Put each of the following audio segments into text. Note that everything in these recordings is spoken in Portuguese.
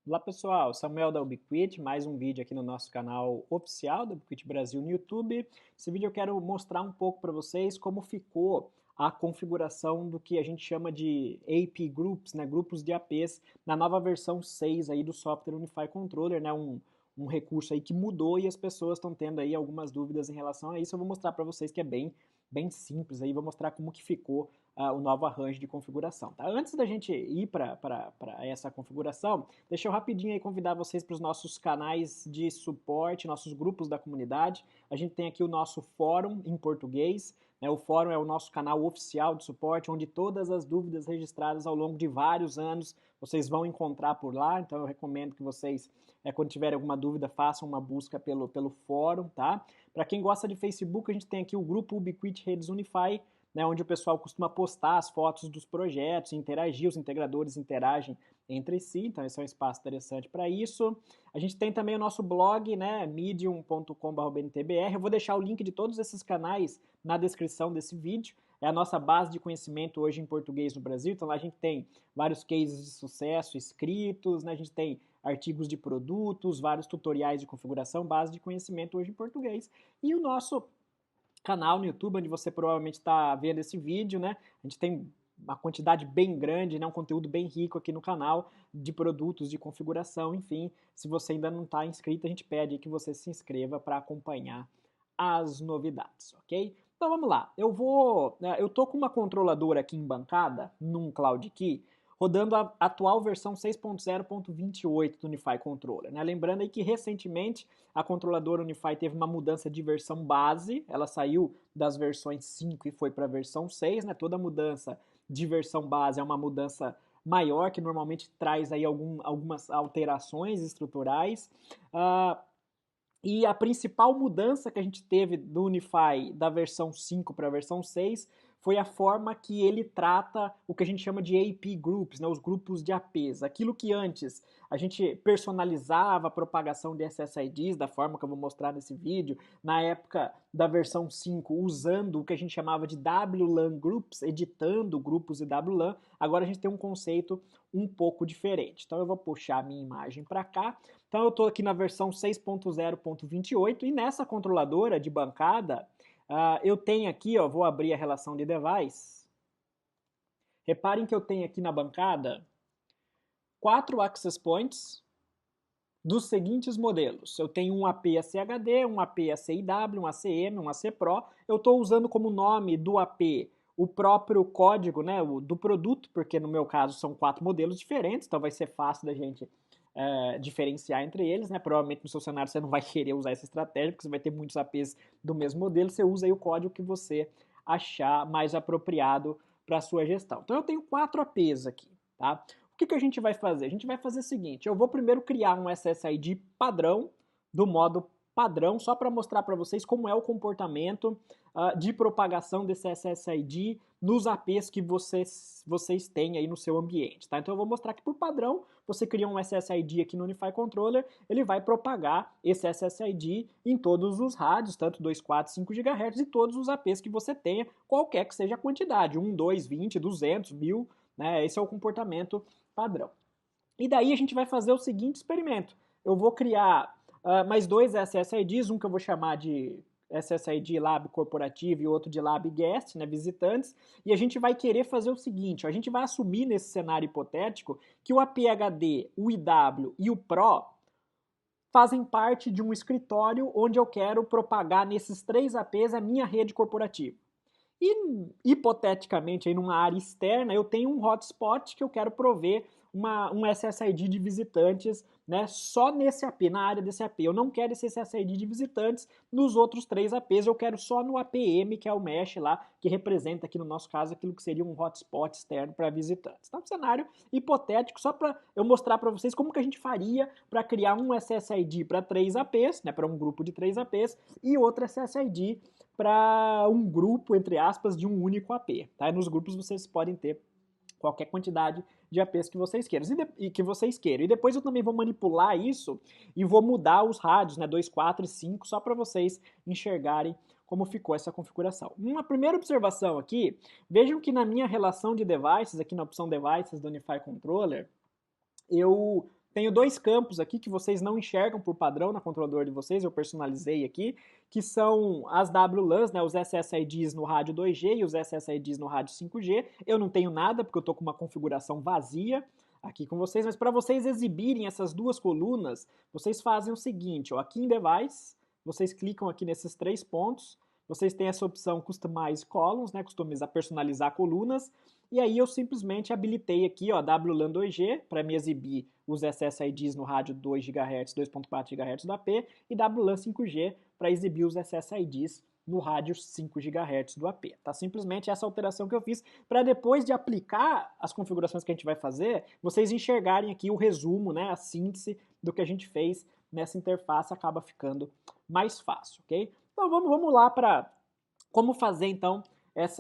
Olá pessoal, Samuel da Ubiquiti, mais um vídeo aqui no nosso canal oficial da Ubiquiti Brasil no YouTube. Esse vídeo eu quero mostrar um pouco para vocês como ficou a configuração do que a gente chama de AP Groups, né, grupos de APs, na nova versão 6 aí do Software Unified Controller, né, um recurso aí que mudou e as pessoas estão tendo aí algumas dúvidas em relação a isso. Eu vou mostrar para vocês que é bem simples aí, vou mostrar como que ficou o novo arranjo de configuração. Tá? Antes da gente ir para essa configuração, deixa eu rapidinho aí convidar vocês para os nossos canais de suporte, nossos grupos da comunidade. A gente tem aqui o nosso fórum em português, né? O fórum é o nosso canal oficial de suporte, onde todas as dúvidas registradas ao longo de vários anos vocês vão encontrar por lá, então eu recomendo que vocês, quando tiverem alguma dúvida, façam uma busca pelo fórum, tá? Para quem gosta de Facebook, a gente tem aqui o grupo Ubiquiti Redes Unify, né, onde o pessoal costuma postar as fotos dos projetos, interagir, os integradores interagem entre si, então esse é um espaço interessante para isso. A gente tem também o nosso blog, né, medium.com.br. Eu vou deixar o link de todos esses canais na descrição desse vídeo. É a nossa base de conhecimento hoje em português no Brasil, então lá a gente tem vários cases de sucesso escritos, né, a gente tem artigos de produtos, vários tutoriais de configuração, base de conhecimento hoje em português. E o nosso canal no YouTube, onde você provavelmente está vendo esse vídeo, né? A gente tem uma quantidade bem grande, né? Um conteúdo bem rico aqui no canal de produtos, de configuração, enfim. Se você ainda não está inscrito, a gente pede que você se inscreva para acompanhar as novidades, ok? Então vamos lá. Eu tô com uma controladora aqui em bancada, num Cloud Key, rodando a atual versão 6.0.28 do Unify Controller, né? Lembrando aí que recentemente a controladora Unify teve uma mudança de versão base, ela saiu das versões 5 e foi para a versão 6, né? Toda mudança de versão base é uma mudança maior, que normalmente traz aí algumas alterações estruturais. E a principal mudança que a gente teve do Unify da versão 5 para a versão 6 foi a forma que ele trata o que a gente chama de AP Groups, né, os grupos de APs. Aquilo que antes a gente personalizava a propagação de SSIDs, da forma que eu vou mostrar nesse vídeo, na época da versão 5, usando o que a gente chamava de WLAN Groups, editando grupos de WLAN, agora a gente tem um conceito um pouco diferente. Então eu vou puxar a minha imagem para cá. Então eu estou aqui na versão 6.0.28 e nessa controladora de bancada eu tenho aqui, ó, vou abrir a relação de device. Reparem que eu tenho aqui na bancada 4 access points dos seguintes modelos. Eu tenho um AP ACHD, um AP ACIW, um ACM, um AC Pro. Eu estou usando como nome do AP o próprio código, né, do produto, porque no meu caso são 4 modelos diferentes, então vai ser fácil da gente diferenciar entre eles, né? Provavelmente no seu cenário você não vai querer usar essa estratégia, porque você vai ter muitos APs do mesmo modelo, você usa aí o código que você achar mais apropriado para a sua gestão. Então eu tenho 4 APs aqui, tá? O que a gente vai fazer? A gente vai fazer o seguinte, eu vou primeiro criar um SSID padrão, do modo padrão, só para mostrar para vocês como é o comportamento de propagação desse SSID nos APs que vocês têm aí no seu ambiente, tá? Então eu vou mostrar que por padrão, você cria um SSID aqui no Unify Controller, ele vai propagar esse SSID em todos os rádios, tanto 2, 4, 5 GHz e todos os APs que você tenha, qualquer que seja a quantidade, 1, 2, 20, 200, 1000, né? Esse é o comportamento padrão. E daí a gente vai fazer o seguinte experimento. Eu vou criar mais 2 SSIDs, um que eu vou chamar de SSID Lab Corporativo e outro de Lab Guest, né, visitantes, e a gente vai querer fazer o seguinte, a gente vai assumir nesse cenário hipotético que o APHD, o IW e o PRO fazem parte de um escritório onde eu quero propagar nesses 3 APs a minha rede corporativa. E, hipoteticamente, aí numa área externa, eu tenho um hotspot que eu quero prover um SSID de visitantes, né, só nesse AP, na área desse AP. Eu não quero esse SSID de visitantes nos outros 3 APs, eu quero só no APM, que é o mesh lá, que representa aqui no nosso caso aquilo que seria um hotspot externo para visitantes. Então, um cenário hipotético, só para eu mostrar para vocês como que a gente faria para criar um SSID para 3 APs, né, para um grupo de 3 APs, e outro SSID para um grupo, entre aspas, de um único AP. Tá? E nos grupos vocês podem ter qualquer quantidade de APs que vocês queiram. E depois eu também vou manipular isso e vou mudar os rádios, né, 2, 4 e 5, só para vocês enxergarem como ficou essa configuração. Uma primeira observação aqui, vejam que na minha relação de devices, aqui na opção Devices do Unify Controller, eu tenho dois campos aqui que vocês não enxergam por padrão na controladora de vocês, eu personalizei aqui, que são as WLANs, né, os SSIDs no rádio 2G e os SSIDs no rádio 5G. Eu não tenho nada porque eu estou com uma configuração vazia aqui com vocês, mas para vocês exibirem essas duas colunas, vocês fazem o seguinte, ó, aqui em Device, vocês clicam aqui nesses 3 pontos, vocês têm essa opção Customize Columns, né, customizar, personalizar colunas, e aí eu simplesmente habilitei aqui, ó, WLAN 2G, para me exibir os SSIDs no rádio 2 GHz, 2.4 GHz do AP, e WLAN 5G para exibir os SSIDs no rádio 5 GHz do AP. Tá simplesmente essa alteração que eu fiz para depois de aplicar as configurações que a gente vai fazer, vocês enxergarem aqui o resumo, né, a síntese do que a gente fez nessa interface, acaba ficando mais fácil, ok? Então vamos lá para como fazer então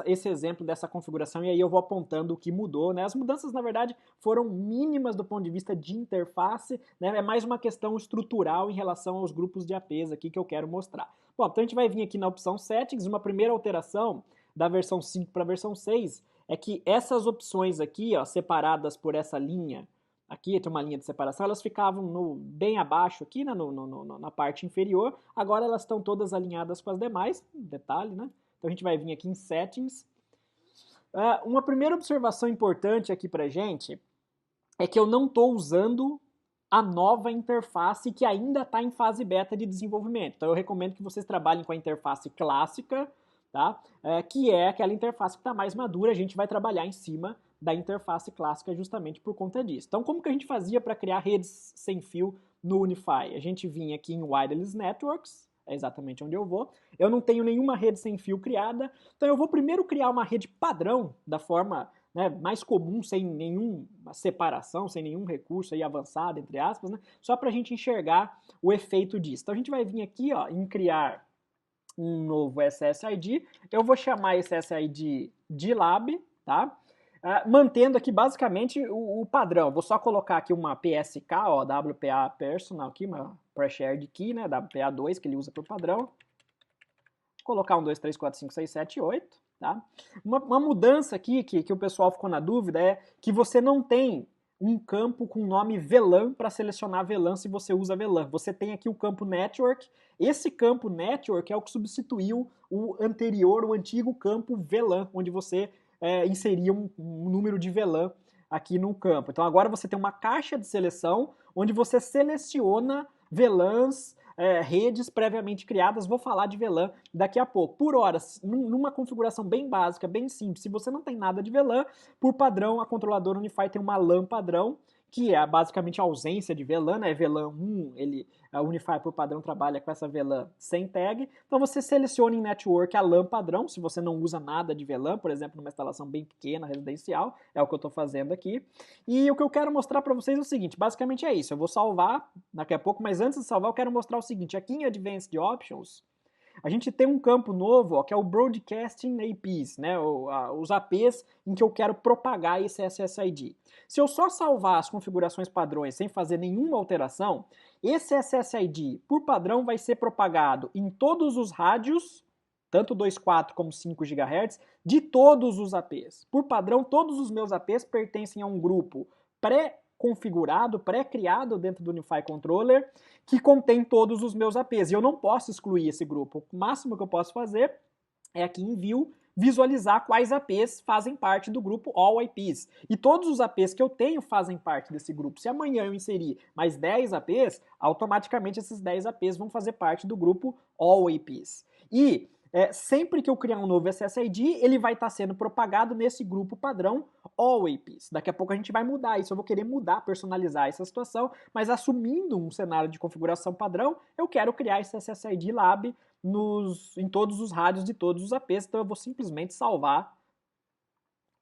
esse exemplo dessa configuração, e aí eu vou apontando o que mudou, né? As mudanças, na verdade, foram mínimas do ponto de vista de interface, né? É mais uma questão estrutural em relação aos grupos de APs aqui que eu quero mostrar. Bom, então a gente vai vir aqui na opção Settings, uma primeira alteração da versão 5 para a versão 6 é que essas opções aqui, ó, separadas por essa linha, aqui tem uma linha de separação, elas ficavam bem abaixo aqui, né, na parte inferior, agora elas estão todas alinhadas com as demais, detalhe, né? Então a gente vai vir aqui em Settings. Uma primeira observação importante aqui pra gente é que eu não estou usando a nova interface que ainda está em fase beta de desenvolvimento. Então eu recomendo que vocês trabalhem com a interface clássica, tá? Que é aquela interface que está mais madura, a gente vai trabalhar em cima da interface clássica justamente por conta disso. Então como que a gente fazia para criar redes sem fio no Unify? A gente vinha aqui em Wireless Networks, é exatamente onde eu vou. Eu não tenho nenhuma rede sem fio criada, então eu vou primeiro criar uma rede padrão da forma, né, mais comum, sem nenhuma separação, sem nenhum recurso aí avançado, entre aspas, né, só para a gente enxergar o efeito disso. Então a gente vai vir aqui, ó, em criar um novo SSID, eu vou chamar esse SSID de Lab, tá? Mantendo aqui basicamente o padrão. Vou só colocar aqui uma PSK, ó, WPA Personal aqui, uma Pre-Shared Key, né, WPA2 que ele usa por padrão. Vou colocar 1, 2, 3, 4, 5, 6, 7, 8, tá? Uma mudança aqui que o pessoal ficou na dúvida é que você não tem um campo com o nome VLAN para selecionar VLAN se você usa VLAN. Você tem aqui o campo Network. Esse campo Network é o que substituiu o anterior, o antigo campo VLAN, onde você inseria um número de VLAN aqui no campo. Então agora você tem uma caixa de seleção onde você seleciona VLANs, redes previamente criadas. Vou falar de VLAN daqui a pouco. Por hora, numa configuração bem básica, bem simples, se você não tem nada de VLAN, por padrão a controladora Unify tem uma LAN padrão, que é basicamente a ausência de VLAN, né? VLAN 1, a Unify por padrão trabalha com essa VLAN sem tag. Então você seleciona em Network a LAN padrão, se você não usa nada de VLAN, por exemplo, numa instalação bem pequena, residencial, é o que eu estou fazendo aqui. E o que eu quero mostrar para vocês é o seguinte, basicamente é isso, eu vou salvar daqui a pouco, mas antes de salvar eu quero mostrar o seguinte, aqui em Advanced Options, a gente tem um campo novo, ó, que é o Broadcasting APs, né, os APs em que eu quero propagar esse SSID. Se eu só salvar as configurações padrões sem fazer nenhuma alteração, esse SSID, por padrão, vai ser propagado em todos os rádios, tanto 2.4 como 5 GHz, de todos os APs. Por padrão, todos os meus APs pertencem a um grupo pré-configurado, pré-criado dentro do Unify Controller, que contém todos os meus APs. E eu não posso excluir esse grupo. O máximo que eu posso fazer é aqui em View, visualizar quais APs fazem parte do grupo All IPs. E todos os APs que eu tenho fazem parte desse grupo. Se amanhã eu inserir mais 10 APs, automaticamente esses 10 APs vão fazer parte do grupo All IPs. E sempre que eu criar um novo SSID, ele vai estar sendo propagado nesse grupo padrão All APs. Daqui a pouco a gente vai mudar isso, eu vou querer mudar, personalizar essa situação, mas assumindo um cenário de configuração padrão, eu quero criar esse SSID Lab em todos os rádios de todos os APs, então eu vou simplesmente salvar.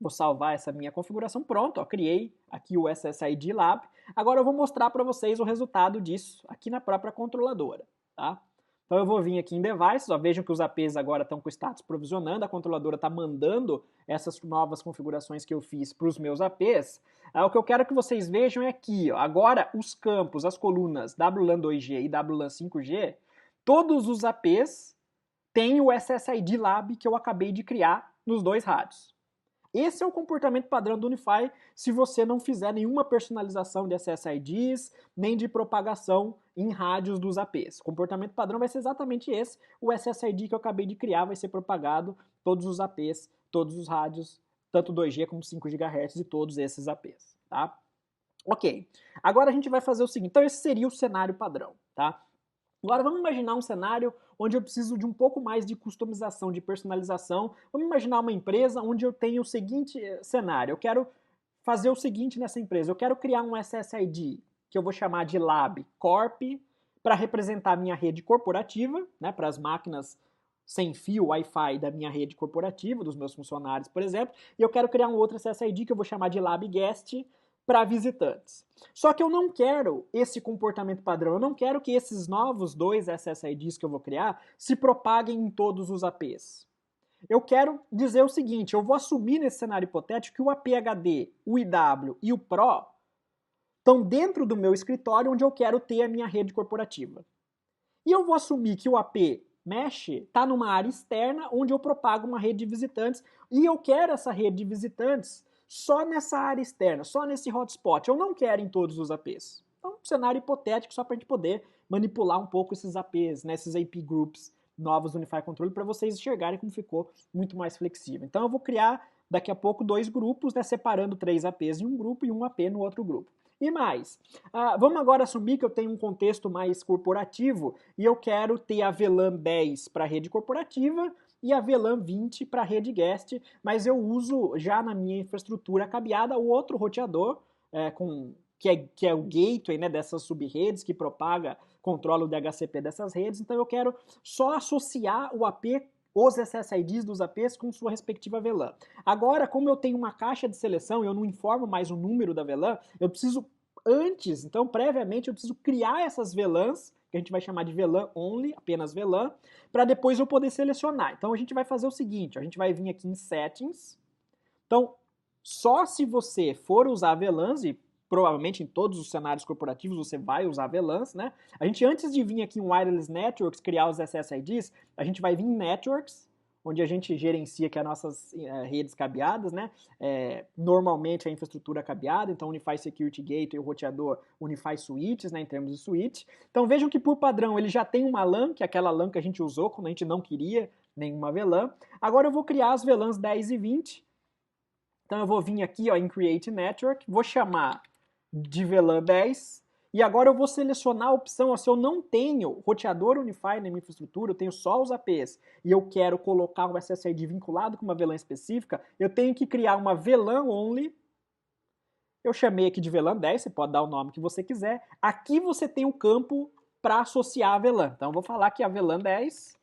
Vou salvar essa minha configuração, pronto, ó, criei aqui o SSID Lab. Agora eu vou mostrar para vocês o resultado disso aqui na própria controladora, tá? Então eu vou vir aqui em Devices, ó, vejam que os APs agora estão com o status provisionando, a controladora está mandando essas novas configurações que eu fiz para os meus APs. O que eu quero que vocês vejam é aqui, ó, agora os campos, as colunas WLAN 2G e WLAN 5G, todos os APs têm o SSID Lab que eu acabei de criar nos dois rádios. Esse é o comportamento padrão do Unify se você não fizer nenhuma personalização de SSIDs, nem de propagação em rádios dos APs. O comportamento padrão vai ser exatamente esse. O SSID que eu acabei de criar vai ser propagado todos os APs, todos os rádios, tanto 2G como 5 GHz e todos esses APs, tá? Ok, agora a gente vai fazer o seguinte, então esse seria o cenário padrão, tá? Agora vamos imaginar um cenário onde eu preciso de um pouco mais de customização, de personalização. Vamos imaginar uma empresa onde eu tenho o seguinte cenário, eu quero fazer o seguinte nessa empresa, eu quero criar um SSID, que eu vou chamar de Lab Corp, para representar a minha rede corporativa, né, para as máquinas sem fio Wi-Fi da minha rede corporativa, dos meus funcionários, por exemplo, e eu quero criar um outro SSID que eu vou chamar de Lab Guest, para visitantes. Só que eu não quero esse comportamento padrão, eu não quero que esses novos dois SSIDs que eu vou criar se propaguem em todos os APs. Eu quero dizer o seguinte, eu vou assumir nesse cenário hipotético que o APHD, o IW e o PRO estão dentro do meu escritório onde eu quero ter a minha rede corporativa. E eu vou assumir que o AP Mesh está numa área externa onde eu propago uma rede de visitantes e eu quero essa rede de visitantes só nessa área externa, só nesse hotspot. Eu não quero em todos os APs. Então, um cenário hipotético só para a gente poder manipular um pouco esses APs, né, esses AP Groups novos do Unify Control, para vocês enxergarem como ficou muito mais flexível. Então, eu vou criar daqui a pouco dois grupos, né, separando 3 APs em um grupo e um AP no outro grupo. E mais, vamos agora assumir que eu tenho um contexto mais corporativo e eu quero ter a VLAN 10 para a rede corporativa e a VLAN 20 para a rede guest, mas eu uso já na minha infraestrutura cabeada o outro roteador, que é o gateway, né, dessas subredes que propaga, controla o DHCP dessas redes, então eu quero só associar o AP, os SSIDs dos APs com sua respectiva VLAN. Agora, como eu tenho uma caixa de seleção e eu não informo mais o número da VLAN, eu preciso antes, então previamente, eu preciso criar essas VLANs, que a gente vai chamar de VLAN only, apenas VLAN, para depois eu poder selecionar. Então a gente vai fazer o seguinte, a gente vai vir aqui em Settings. Então, só se você for usar VLANs, e provavelmente em todos os cenários corporativos você vai usar VLANs, né? A gente, antes de vir aqui em Wireless Networks, criar os SSIDs, a gente vai vir em Networks, onde a gente gerencia aqui as nossas redes cabeadas, né? Normalmente a infraestrutura cabeada, então Unify Security Gateway, o roteador Unify Switches, né, em termos de switch. Então vejam que por padrão ele já tem uma LAN, que é aquela LAN que a gente usou quando a gente não queria nenhuma VLAN. Agora eu vou criar as VLANs 10 e 20. Então eu vou vir aqui ó, em Create Network, vou chamar de VLAN 10, e agora eu vou selecionar a opção, ó, se eu não tenho roteador Unify na minha infraestrutura, eu tenho só os APs, e eu quero colocar um SSID vinculado com uma VLAN específica, eu tenho que criar uma VLAN only, eu chamei aqui de VLAN 10, você pode dar o nome que você quiser, aqui você tem o campo para associar a VLAN, então eu vou falar que a VLAN 10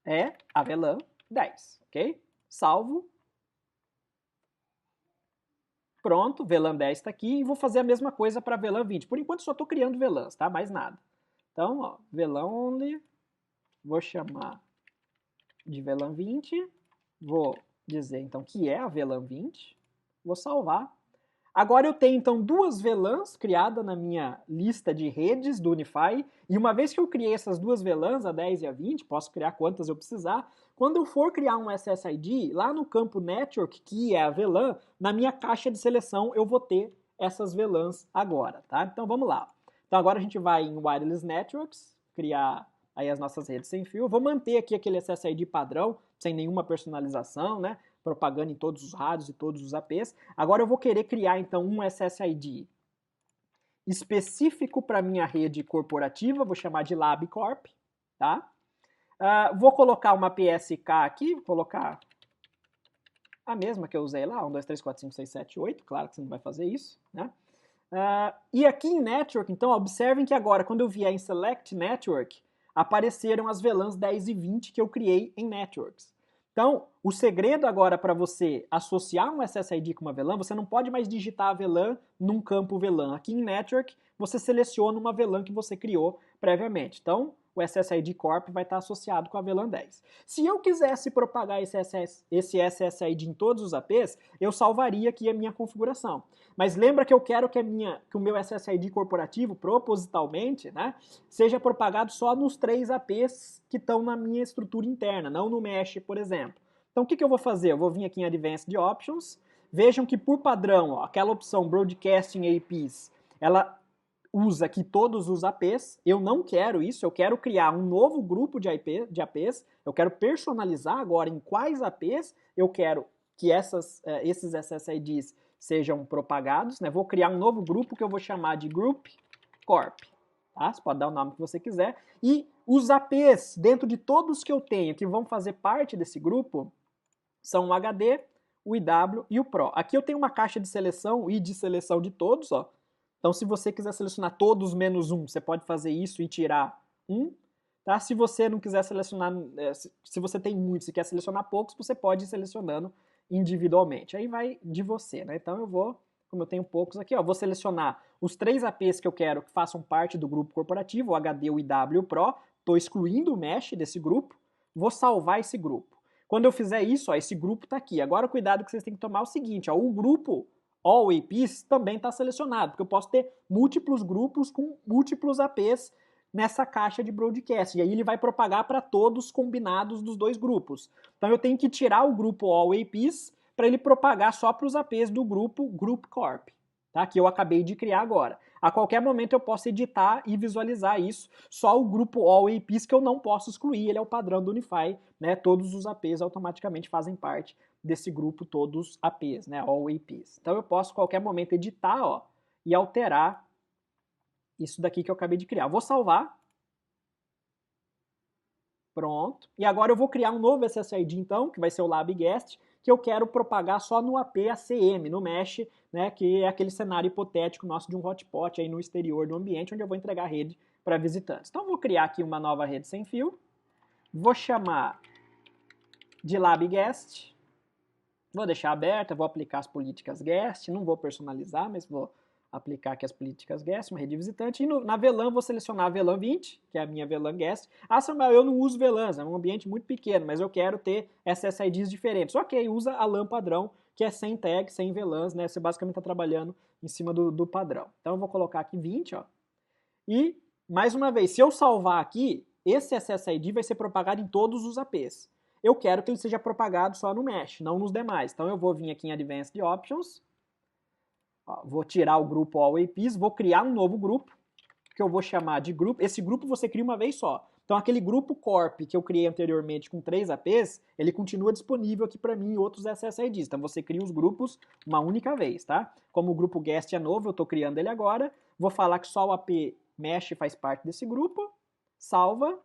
é a VLAN 10, ok? Salvo. Pronto, VLAN 10 está aqui e vou fazer a mesma coisa para VLAN 20. Por enquanto só estou criando VLANs, tá? Mais nada. Então, ó, VLAN only, vou chamar de VLAN 20, vou dizer então que é a VLAN 20, vou salvar. Agora eu tenho então duas VLANs criadas na minha lista de redes do Unify, e uma vez que eu criei essas duas VLANs, a 10 e a 20, posso criar quantas eu precisar, quando eu for criar um SSID, lá no campo Network, que é a VLAN, na minha caixa de seleção eu vou ter essas VLANs agora, tá? Então vamos lá. Então agora a gente vai em Wireless Networks, criar aí as nossas redes sem fio, eu vou manter aqui aquele SSID padrão, sem nenhuma personalização, né? Propagando em todos os rádios e todos os APs. Agora eu vou querer criar então um SSID específico para minha rede corporativa, vou chamar de LabCorp, tá? Vou colocar uma PSK aqui, vou colocar a mesma que eu usei lá, 1, 2, 3, 4, 5, 6, 7, 8, claro que você não vai fazer isso, né? E aqui em Network, então, observem que agora, quando eu vier em Select Network, apareceram as VLANs 10 e 20 que eu criei em Networks. Então, o segredo agora para você associar um SSID com uma VLAN, você não pode mais digitar a VLAN num campo VLAN. Aqui em Network, você seleciona uma VLAN que você criou previamente. Então, o SSID Corp vai estar associado com a VLAN 10. Se eu quisesse propagar esse SSID em todos os APs, eu salvaria aqui a minha configuração. Mas lembra que eu quero que o meu SSID corporativo, propositalmente, né, seja propagado só nos 3 APs que estão na minha estrutura interna, não no Mesh, por exemplo. Então o que eu vou fazer? Eu vou vir aqui em Advanced Options, Vejam que por padrão, ó, aquela opção Broadcasting APs, ela usa aqui todos os APs. Eu não quero isso, eu quero criar um novo grupo de APs, eu quero personalizar agora em quais APs eu quero que esses SSIDs sejam propagados, né? Vou criar um novo grupo que eu vou chamar de Group Corp. Tá? Você pode dar o nome que você quiser. E os APs, dentro de todos que eu tenho, que vão fazer parte desse grupo, são o HD, o IW e o Pro. Aqui eu tenho uma caixa de seleção e de seleção de todos, ó. Então, se você quiser selecionar todos menos um, você pode fazer isso e tirar um. Tá? Se você não quiser selecionar, se você tem muitos e quer selecionar poucos, você pode ir selecionando individualmente. Aí vai de você, né? Então eu vou, como eu tenho poucos aqui, ó, vou selecionar os 3 APs que eu quero que façam parte do grupo corporativo, o HD, o IW e o Pro. Estou excluindo o Mesh desse grupo. Vou salvar esse grupo. Quando eu fizer isso, ó, esse grupo está aqui. Agora, o cuidado que vocês têm que tomar é o seguinte, ó, o grupo All APs também está selecionado, porque eu posso ter múltiplos grupos com múltiplos APs nessa caixa de broadcast, e aí ele vai propagar para todos combinados dos 2 grupos. Então eu tenho que tirar o grupo All APs para ele propagar só para os APs do grupo Group Corp, tá? Que eu acabei de criar agora. A qualquer momento eu posso editar e visualizar isso, só o grupo All APs que eu não posso excluir, ele é o padrão do Unify, né? Todos os APs automaticamente fazem parte desse grupo, todos APs, né? All APs. Então eu posso a qualquer momento editar, ó, e alterar isso daqui que eu acabei de criar. Vou salvar. Pronto. E agora eu vou criar um novo SSID, então, que vai ser o LabGuest, que eu quero propagar só no AP ACM, no Mesh, né, que é aquele cenário hipotético nosso de um hotspot aí no exterior do ambiente, onde eu vou entregar a rede para visitantes. Então eu vou criar aqui uma nova rede sem fio, vou chamar de LabGuest, vou deixar aberta, vou aplicar as políticas guest, não vou personalizar, mas vou aplicar aqui as políticas guest, uma rede visitante, e na VLAN vou selecionar a VLAN 20, que é a minha VLAN guest. Ah, Samuel, eu não uso VLANs, é um ambiente muito pequeno, mas eu quero ter SSIDs diferentes. Ok, usa a LAN padrão, que é sem tag, sem VLANs, né? Você basicamente está trabalhando em cima do padrão. Então eu vou colocar aqui 20, ó. E, mais uma vez, se eu salvar aqui, esse SSID vai ser propagado em todos os APs. Eu quero que ele seja propagado só no Mesh, não nos demais. Então eu vou vir aqui em Advanced Options, ó, vou tirar o grupo All APs, vou criar um novo grupo, que eu vou chamar de grupo. Esse grupo você cria uma vez só. Então aquele grupo Corp que eu criei anteriormente com 3 APs, ele continua disponível aqui para mim em outros SSIDs. Então você cria os grupos uma única vez, tá? Como o grupo Guest é novo, eu estou criando ele agora. Vou falar que só o AP Mesh faz parte desse grupo. Salva.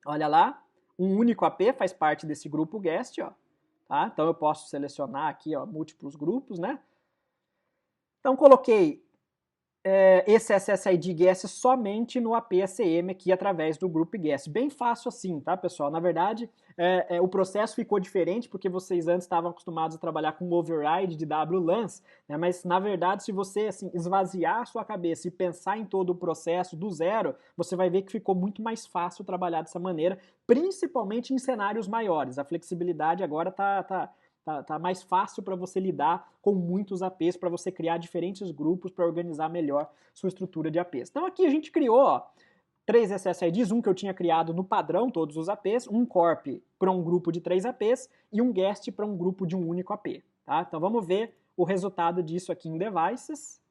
Olha lá. Um único AP faz parte desse grupo Guest, ó. Tá? Então eu posso selecionar aqui, ó, múltiplos grupos, né? Então coloquei esse SSID Guest somente no APACM aqui através do Group Guest. Bem fácil assim, tá, pessoal? Na verdade, o processo ficou diferente porque vocês antes estavam acostumados a trabalhar com override de WLANs, né? Mas na verdade, se você assim, esvaziar a sua cabeça e pensar em todo o processo do zero, você vai ver que ficou muito mais fácil trabalhar dessa maneira, principalmente em cenários maiores. A flexibilidade agora tá mais fácil para você lidar com muitos APs, para você criar diferentes grupos para organizar melhor sua estrutura de APs. Então aqui a gente criou, ó, 3 SSIDs, um que eu tinha criado no padrão, todos os APs, um Corp para um grupo de 3 APs e um Guest para um grupo de um único AP. Tá? Então vamos ver o resultado disso aqui em Devices.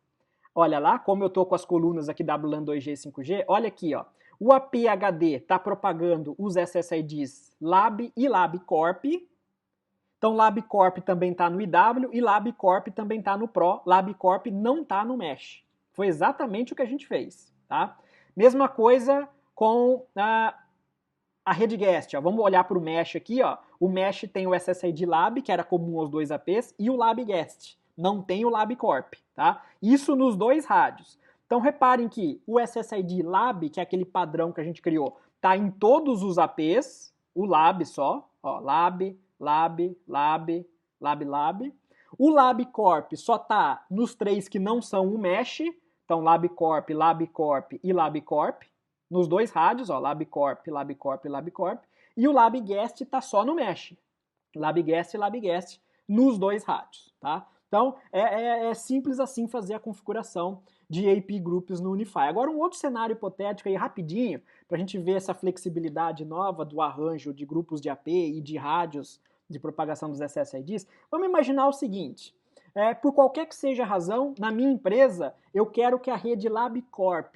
Olha lá, como eu estou com as colunas aqui WLAN 2G e 5G, olha aqui, ó. O AP HD está propagando os SSIDs Lab e LabCorp. Então, LabCorp também está no IW e LabCorp também está no Pro. LabCorp não está no Mesh. Foi exatamente o que a gente fez, tá? Mesma coisa com a rede Guest. Ó. Vamos olhar para o Mesh aqui. Ó. O Mesh tem o SSID Lab, que era comum aos 2 APs, e o LabGuest. Não tem o LabCorp, tá? Isso nos 2 rádios. Então, reparem que o SSID Lab, que é aquele padrão que a gente criou, está em todos os APs, o Lab só, ó, Lab, Lab, Lab, Lab, Lab. O LabCorp só está nos 3 que não são o Mesh, então LabCorp, LabCorp e LabCorp, nos 2 rádios, ó, LabCorp, LabCorp, LabCorp, e o LabGuest está só no Mesh, LabGuest e LabGuest nos 2 rádios, tá? Então, é simples assim fazer a configuração de AP Groups no Unify. Agora, um outro cenário hipotético aí, rapidinho, para a gente ver essa flexibilidade nova do arranjo de grupos de AP e de rádios de propagação dos SSIDs. Vamos imaginar o seguinte, Por qualquer que seja a razão, na minha empresa, eu quero que a rede LabCorp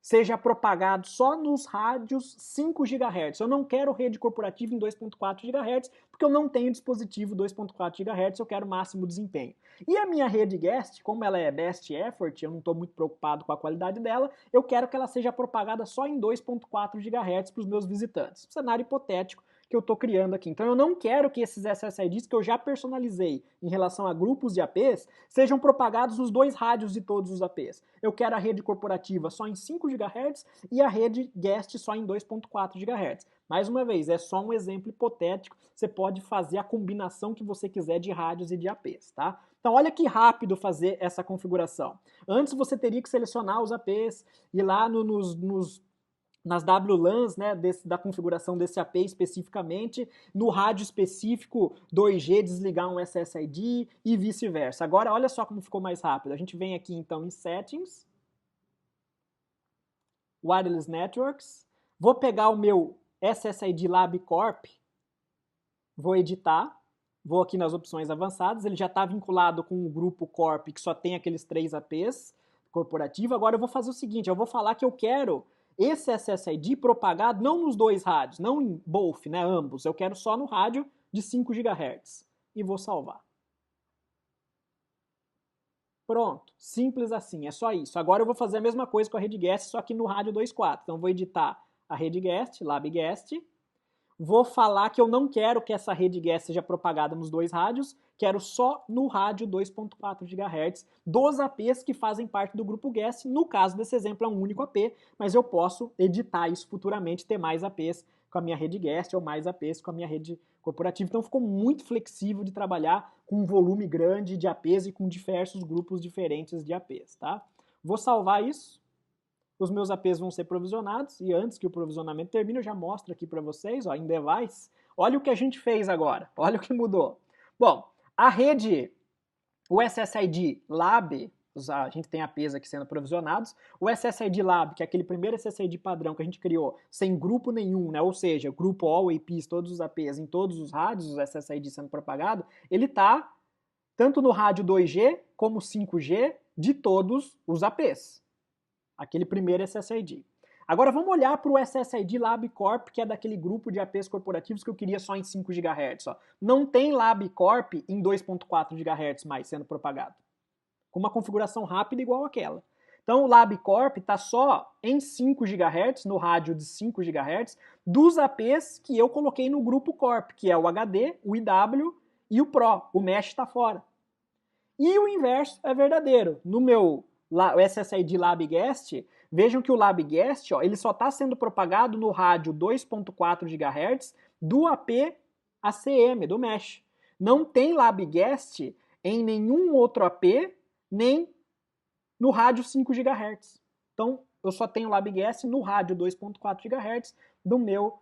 seja propagado só nos rádios 5 GHz. Eu não quero rede corporativa em 2.4 GHz, porque eu não tenho dispositivo 2.4 GHz, eu quero máximo desempenho. E a minha rede guest, como ela é best effort, eu não estou muito preocupado com a qualidade dela, eu quero que ela seja propagada só em 2.4 GHz para os meus visitantes. Cenário hipotético que eu estou criando aqui. Então eu não quero que esses SSIDs que eu já personalizei em relação a grupos de APs sejam propagados nos dois rádios de todos os APs. Eu quero a rede corporativa só em 5 GHz e a rede guest só em 2.4 GHz. Mais uma vez, é só um exemplo hipotético, você pode fazer a combinação que você quiser de rádios e de APs, tá? Então olha que rápido fazer essa configuração. Antes você teria que selecionar os APs, ir lá nas WLANs, né, da configuração desse AP especificamente, no rádio específico 2G desligar um SSID e vice-versa. Agora, olha só como ficou mais rápido. A gente vem aqui, então, em Settings, Wireless Networks, vou pegar o meu SSID LabCorp, vou editar, vou aqui nas opções avançadas, ele já está vinculado com o grupo Corp, que só tem aqueles 3 APs corporativo. Agora eu vou fazer o seguinte, eu vou falar que eu quero esse SSID propagado não nos dois rádios, não em both, né, ambos. Eu quero só no rádio de 5 GHz. E vou salvar. Pronto, simples assim, é só isso. Agora eu vou fazer a mesma coisa com a rede guest, só que no rádio 2.4. Então vou editar a rede guest, LabGuest. Vou falar que eu não quero que essa rede guest seja propagada nos dois rádios, quero só no rádio 2.4 GHz dos APs que fazem parte do grupo guest. No caso desse exemplo é um único AP, mas eu posso editar isso futuramente, ter mais APs com a minha rede guest ou mais APs com a minha rede corporativa. Então ficou muito flexível de trabalhar com um volume grande de APs e com diversos grupos diferentes de APs, tá? Vou salvar isso. Os meus APs vão ser provisionados e antes que o provisionamento termine, eu já mostro aqui para vocês, ó, em Device. Olha o que a gente fez agora, olha o que mudou. Bom, a rede, o SSID Lab, a gente tem APs aqui sendo provisionados, o SSID Lab, que é aquele primeiro SSID padrão que a gente criou, sem grupo nenhum, né? Ou seja, grupo All APs, todos os APs em todos os rádios, os SSID sendo propagado, ele está tanto no rádio 2G como 5G de todos os APs. Aquele primeiro SSID. Agora vamos olhar para o SSID LabCorp, que é daquele grupo de APs corporativos que eu queria só em 5 GHz. Ó. Não tem LabCorp em 2.4 GHz mais sendo propagado. Com uma configuração rápida igual àquela. Então o LabCorp está só em 5 GHz, no rádio de 5 GHz, dos APs que eu coloquei no grupo Corp, que é o HD, o IW e o Pro. O Mesh está fora. E o inverso é verdadeiro. No meu o SSID LabGuest, vejam que o LabGuest, ó, ele só está sendo propagado no rádio 2.4 GHz do AP ACM, do Mesh. Não tem LabGuest em nenhum outro AP, nem no rádio 5 GHz. Então, eu só tenho LabGuest no rádio 2.4 GHz do meu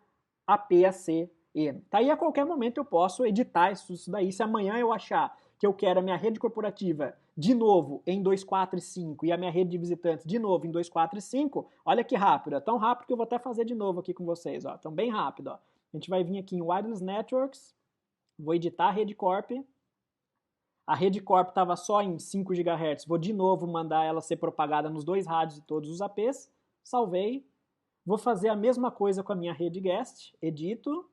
AP ACM. Tá? E a qualquer momento eu posso editar isso daí. Se amanhã eu achar que eu quero a minha rede corporativa de novo em 2.4 e 5 e a minha rede de visitantes de novo em 2.4 e 5, olha que rápido, é tão rápido que eu vou até fazer de novo aqui com vocês, ó, então bem rápido. Ó. A gente vai vir aqui em Wireless Networks, vou editar a rede Corp, a rede Corp estava só em 5 GHz, vou de novo mandar ela ser propagada nos dois rádios de todos os APs, salvei, vou fazer a mesma coisa com a minha rede Guest, edito,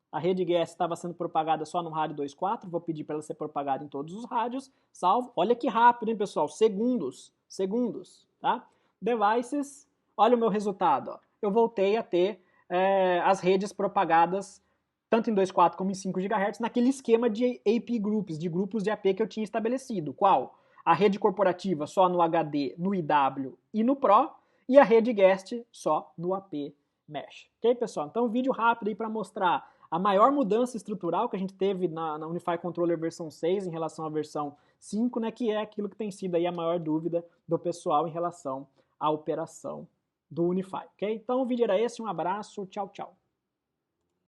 a rede guest estava sendo propagada só no rádio 2.4, vou pedir para ela ser propagada em todos os rádios, salvo. Olha que rápido, hein, pessoal? Segundos, tá? Devices, olha o meu resultado. Ó. Eu voltei a ter as redes propagadas tanto em 2.4 como em 5 GHz naquele esquema de AP Groups, de grupos de AP que eu tinha estabelecido. Qual? A rede corporativa só no HD, no IW e no Pro, e a rede guest só no AP Mesh. Ok, pessoal? Então, um vídeo rápido aí para mostrar a maior mudança estrutural que a gente teve na Unify Controller versão 6 em relação à versão 5, né, que é aquilo que tem sido aí a maior dúvida do pessoal em relação à operação do Unify, ok? Então o vídeo era esse, um abraço, tchau, tchau.